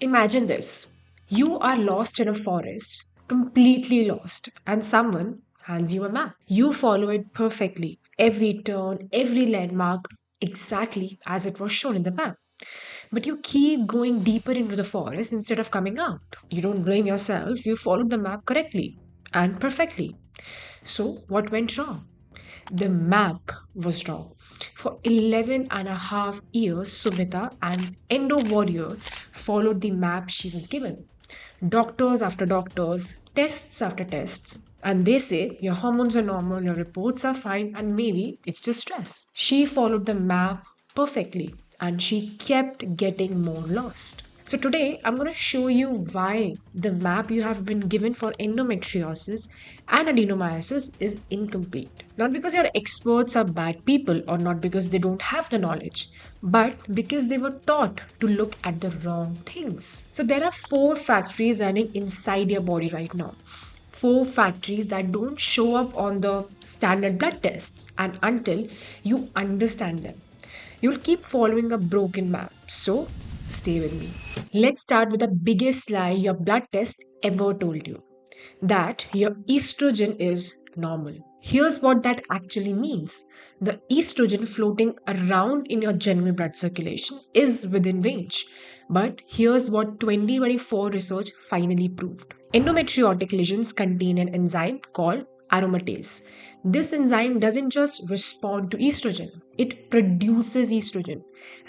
Imagine this. You are lost in a forest, completely lost, and someone hands you a map. You follow it perfectly, every turn, every landmark, exactly as it was shown in the map. But you keep going deeper into the forest instead of coming out. You don't blame yourself, you followed the map correctly and perfectly. So, what went wrong? The map was wrong. For 11 and a half years, Sumitha, an endo warrior, followed the map she was given. Doctors after doctors, tests after tests, and they say your hormones are normal, your reports are fine, and maybe it's just stress. She followed the map perfectly and she kept getting more lost. So, today I'm going to show you why the map you have been given for endometriosis and adenomyosis is incomplete. Not because your experts are bad people or not because they don't have the knowledge, but because they were taught to look at the wrong things. So, there are four factories running inside your body right now. Four factories that don't show up on the standard blood tests, and until you understand them, you'll keep following a broken map. So, stay with me. Let's start with the biggest lie your blood test ever told you, that your estrogen is normal. Here's what that actually means: the estrogen floating around in your general blood circulation is within range. But here's what 2024 research finally proved: endometriotic lesions contain an enzyme called aromatase. This enzyme doesn't just respond to estrogen, it produces estrogen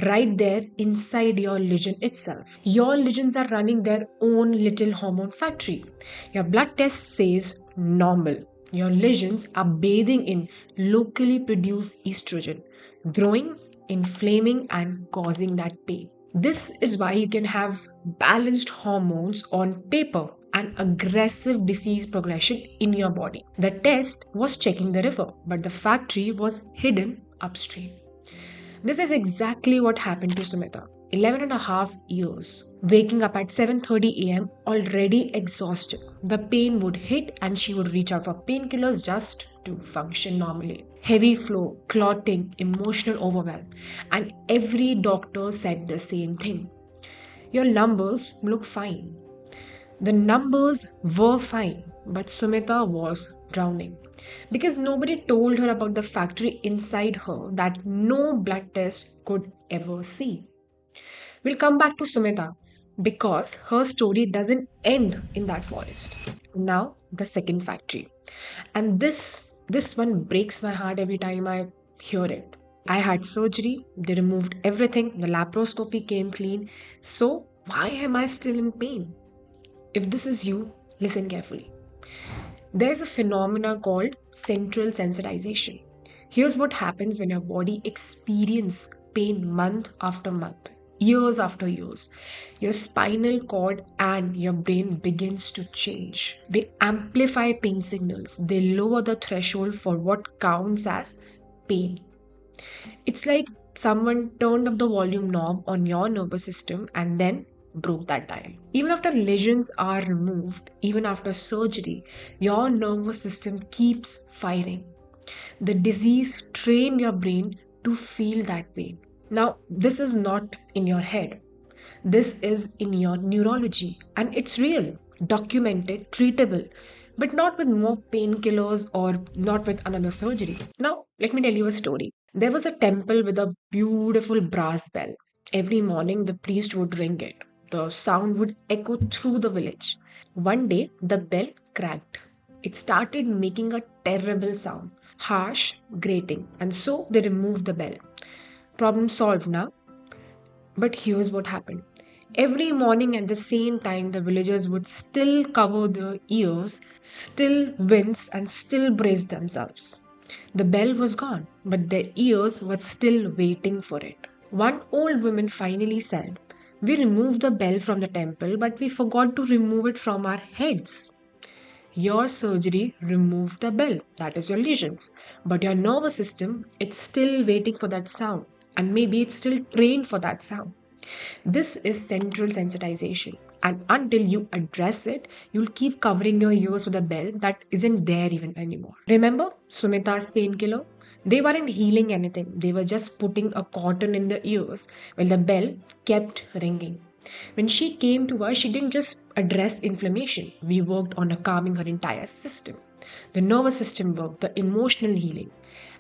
right there inside your lesion itself. Your lesions are running their own little hormone factory. Your blood test says normal. Your lesions are bathing in locally produced estrogen, growing, inflaming, and causing that pain. This is why you can have balanced hormones on paper and aggressive disease progression in your body. The test was checking the river, but the factory was hidden upstream. This is exactly what happened to Sumitha. 11 and a half years. Waking up at 7:30 a.m. already exhausted. The pain would hit and she would reach out for painkillers just to function normally. Heavy flow, clotting, emotional overwhelm. And every doctor said the same thing. Your numbers look fine. The numbers were fine, but Sumitha was drowning because nobody told her about the factory inside her that no blood test could ever see. We'll come back to Sumitha because her story doesn't end in that forest. Now, the second factory. And this one breaks my heart every time I hear it. I had surgery, they removed everything, the laparoscopy came clean. So, why am I still in pain? If this is you, listen carefully. There's a phenomena called central sensitization. Here's what happens when your body experiences pain month after month, years after years. Your spinal cord and your brain begins to change. They amplify pain signals. They lower the threshold for what counts as pain. It's like someone turned up the volume knob on your nervous system and then broke that dial. Even after lesions are removed, even after surgery, your nervous system keeps firing. The disease trained your brain to feel that pain. Now, this is not in your head. This is in your neurology and it's real, documented, treatable, but not with more painkillers or not with another surgery. Now, let me tell you a story. There was a temple with a beautiful brass bell. Every morning, the priest would ring it. The sound would echo through the village. One day, the bell cracked. It started making a terrible sound, harsh, grating, and so they removed the bell. Problem solved now. But here's what happened. Every morning at the same time, the villagers would still cover their ears, still wince, and still brace themselves. The bell was gone, but their ears were still waiting for it. One old woman finally said, "We removed the bell from the temple, but we forgot to remove it from our heads." Your surgery removed the bell, that is your lesions, but your nervous system, it's still waiting for that sound, and maybe it's still trained for that sound. This is central sensitization, and until you address it, you'll keep covering your ears with a bell that isn't there even anymore. Remember Sumitha's painkiller? They weren't healing anything, they were just putting a cotton in the ears while the bell kept ringing. When she came to us, she didn't just address inflammation. We worked on calming her entire system. The nervous system work, the emotional healing.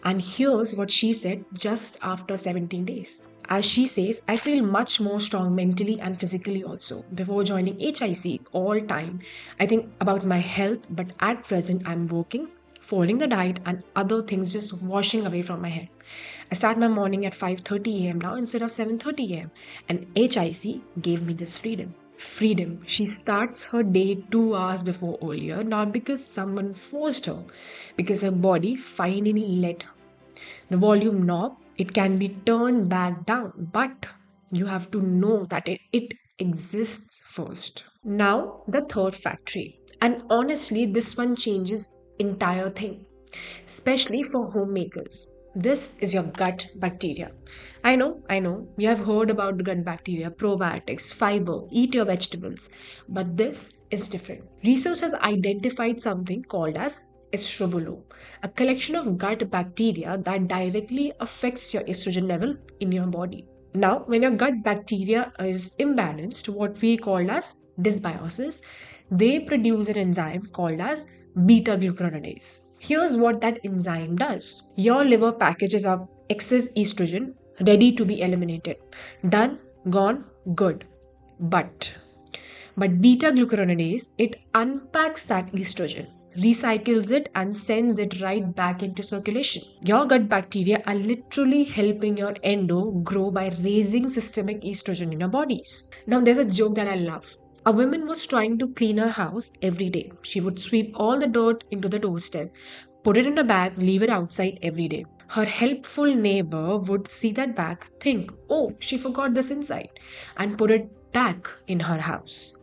And here's what she said just after 17 days. As she says, I feel much more strong mentally and physically also. Before joining HIC, all time, I think about my health, but at present, I'm working, following the diet, and other things just washing away from my head. I start my morning at 5:30 a.m. now instead of 7:30 a.m. And HIC gave me this freedom. Freedom. She starts her day 2 hours before earlier, not because someone forced her, because her body finally let her. The volume knob, it can be turned back down, but you have to know that it exists first. Now, the third factory. And honestly, this one changes entire thing, especially for homemakers. This is your gut bacteria. I know, you have heard about the gut bacteria, probiotics, fiber, eat your vegetables, but this is different. Research has identified something called as estrobolome, a collection of gut bacteria that directly affects your estrogen level in your body. Now, when your gut bacteria is imbalanced, what we call as dysbiosis, they produce an enzyme called as beta glucuronidase. Here's what that enzyme does. Your liver packages up excess estrogen ready to be eliminated. Done, gone, good. But beta glucuronidase, it unpacks that estrogen, recycles it, and sends it right back into circulation. Your gut bacteria are literally helping your endo grow by raising systemic estrogen in your bodies. Now, there's a joke that I love. A woman was trying to clean her house every day. She would sweep all the dirt into the doorstep, put it in a bag, leave it outside every day. Her helpful neighbor would see that bag, think, oh, she forgot this inside, and put it back in her house.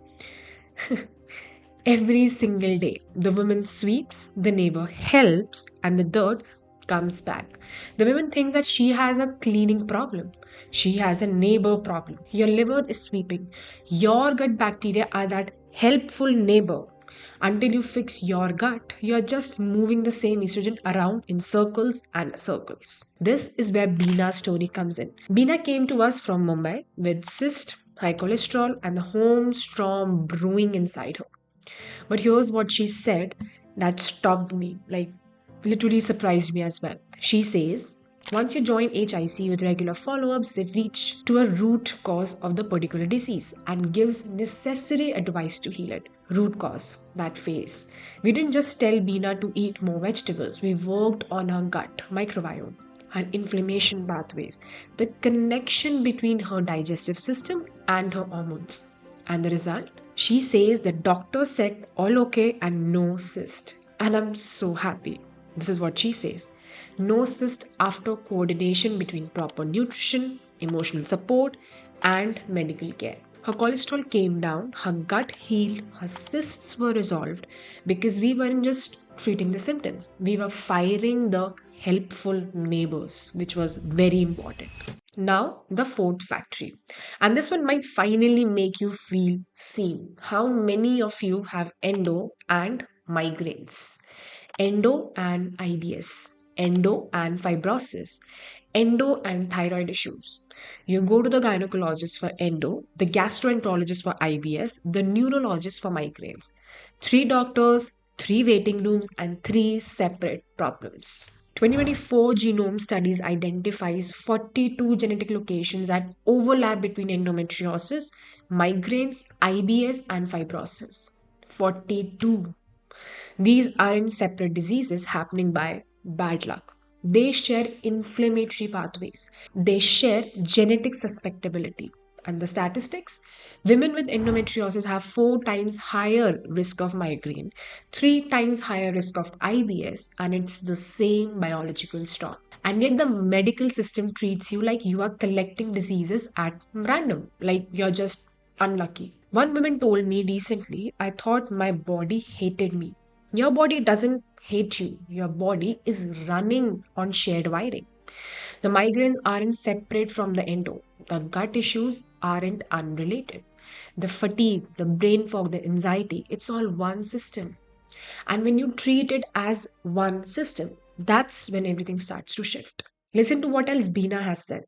Every single day, the woman sweeps, the neighbor helps, and the dirt comes back. The woman thinks that she has a cleaning problem. She has a neighbor problem. Your liver is sweeping. Your gut bacteria are that helpful neighbor. Until you fix your gut, you're just moving the same estrogen around in circles and circles. This is where Bina's story comes in. Bina came to us from Mumbai with cyst, high cholesterol, and the home storm brewing inside her. But here's what she said that stopped me, like literally surprised me as well. She says, once you join HIC with regular follow ups, they reach to a root cause of the particular disease and gives necessary advice to heal it. Root cause, that phase. We didn't just tell Bina to eat more vegetables, we worked on her gut microbiome, her inflammation pathways, the connection between her digestive system and her hormones. And the result? She says the doctor said all okay and no cyst. And I'm so happy. This is what she says. No cyst after coordination between proper nutrition, emotional support, and medical care. Her cholesterol came down, her gut healed, her cysts were resolved because we weren't just treating the symptoms, we were firing the helpful neighbors, which was very important. Now, the fourth factory. And this one might finally make you feel seen. How many of you have endo and migraines? Endo and IBS, endo and fibrosis, endo and thyroid issues. You go to the gynecologist for endo, the gastroenterologist for IBS, the neurologist for migraines. Three doctors, three waiting rooms, and three separate problems. 2024 genome studies identifies 42 genetic locations that overlap between endometriosis, migraines, IBS, and fibrosis. 42. These aren't separate diseases happening by bad luck. They share inflammatory pathways. They share genetic susceptibility. And the statistics? Women with endometriosis have 4 times higher risk of migraine, 3 times higher risk of IBS, and it's the same biological storm. And yet the medical system treats you like you are collecting diseases at random, like you're just unlucky. One woman told me recently, I thought my body hated me. Your body doesn't hate you. Your body is running on shared wiring. The migraines aren't separate from the endo. The gut issues aren't unrelated. The fatigue, the brain fog, the anxiety, it's all one system. And when you treat it as one system, that's when everything starts to shift. Listen to what else Bina has said.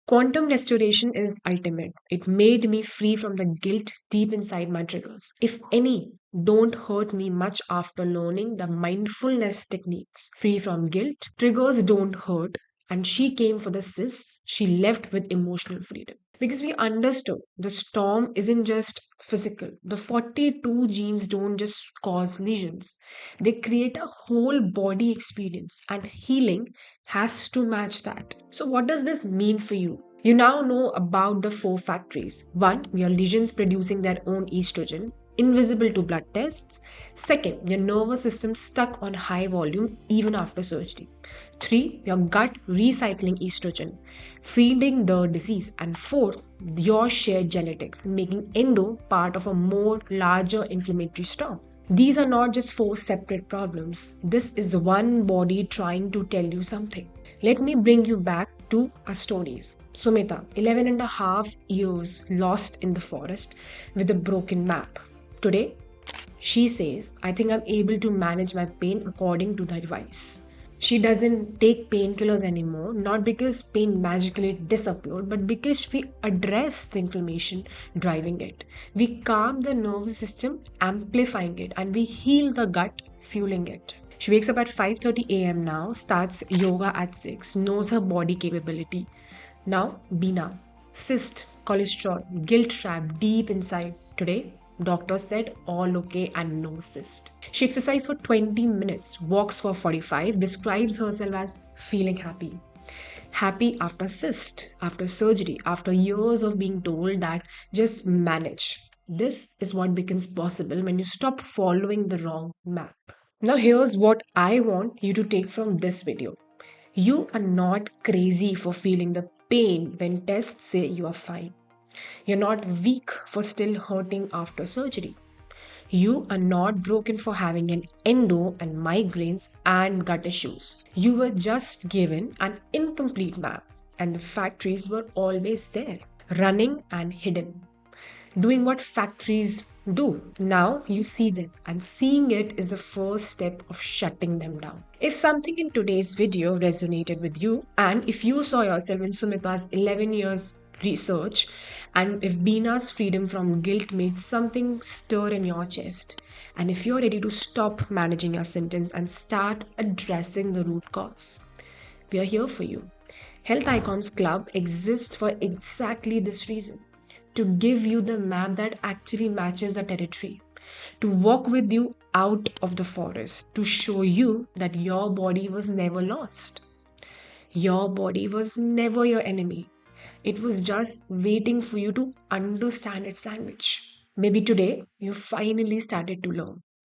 Quantum restoration is ultimate. It made me free from the guilt deep inside my triggers. If any, don't hurt me much after learning the mindfulness techniques. Free from guilt, triggers don't hurt, and she came for the cysts, she left with emotional freedom. Because we understood the storm isn't just physical. The 42 genes don't just cause lesions, they create a whole body experience, and healing has to match that. So, what does this mean for you? You now know about the four factories. One, your lesions producing their own estrogen, invisible to blood tests. Second, your nervous system stuck on high volume even after surgery. 3. Your gut recycling estrogen, feeding the disease. And 4. Your shared genetics, making endo part of a more larger inflammatory storm. These are not just four separate problems. This is one body trying to tell you something. Let me bring you back to our stories. Sumitha, 11 and a half years lost in the forest with a broken map. Today, she says, I think I'm able to manage my pain according to the advice. She doesn't take painkillers anymore, not because pain magically disappeared, but because we address the inflammation driving it. We calm the nervous system, amplifying it, and we heal the gut, fueling it. She wakes up at 5:30 a.m. now, starts yoga at 6, knows her body capability. Now, Bina, cyst, cholesterol, guilt trap deep inside. Today, doctor said all okay and no cyst. She exercises for 20 minutes, walks for 45, describes herself as feeling happy. Happy after cyst, after surgery, after years of being told that just manage. This is what becomes possible when you stop following the wrong map. Now, here's what I want you to take from this video. You are not crazy for feeling the pain when tests say you are fine. You're not weak for still hurting after surgery. You are not broken for having an endo and migraines and gut issues. You were just given an incomplete map, and the factories were always there, running and hidden, doing what factories do. Now you see them, and seeing it is the first step of shutting them down. If something in today's video resonated with you, and if you saw yourself in Sumitha's 11 years research, and if Bina's freedom from guilt made something stir in your chest, and if you're ready to stop managing your symptoms and start addressing the root cause, we are here for you. Health Icons Club exists for exactly this reason, to give you the map that actually matches the territory, to walk with you out of the forest, to show you that your body was never lost. Your body was never your enemy. It was just waiting for you to understand its language. Maybe today you finally started to learn.